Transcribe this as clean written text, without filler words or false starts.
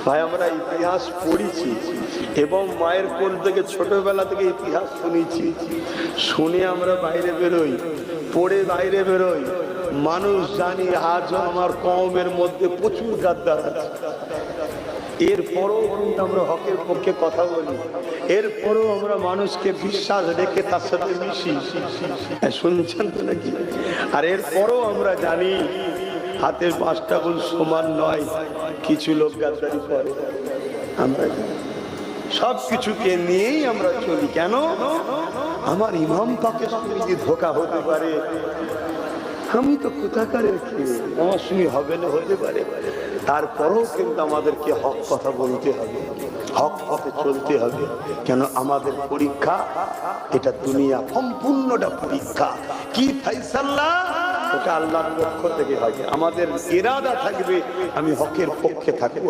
ভাই আমরা ইতিহাস পড়েছি এবং মায়ের কোল থেকে ছোটবেলা থেকে ইতিহাস শুনেছি, শুনে আমরা বাইরে বেরোই, পড়ে বাইরে বেরোই, মানুষ জানি আজও আমার কওমের মধ্যে প্রচুর গাদ্দার আছে। এরপরও কিন্তু আমরা হকের পক্ষে কথা বলি, এরপরও আমরা মানুষকে বিশ্বাস রেখে তার সাথে মিশি, শুনছেন তো নাকি? আর এরপরও আমরা জানি হাতের পাঁচটা আঙুল সমান নয়, কিছু লোক গাদ্দারি করে। আমরা সব কিছুকে নিয়েই আমরা চলি। কেন? আমার ইমাম পাকের সঙ্গে যদি ধোঁকা হতে পারে, আমি তো কোথাকার আমার সঙ্গে হবে না, হতে পারে। তারপরেও কিন্তু আমাদেরকে হক কথা বলতে হবে, হক পথে চলতে হবে। কেন? আমাদের পরীক্ষা এটা দুনিয়া সম্পূর্ণটা পরীক্ষা। কি ফায়সালা ওটা আল্লাহর পক্ষ থেকে হবে। আমাদের ইরাদা থাকবে আমি হকের পক্ষে থাকবো।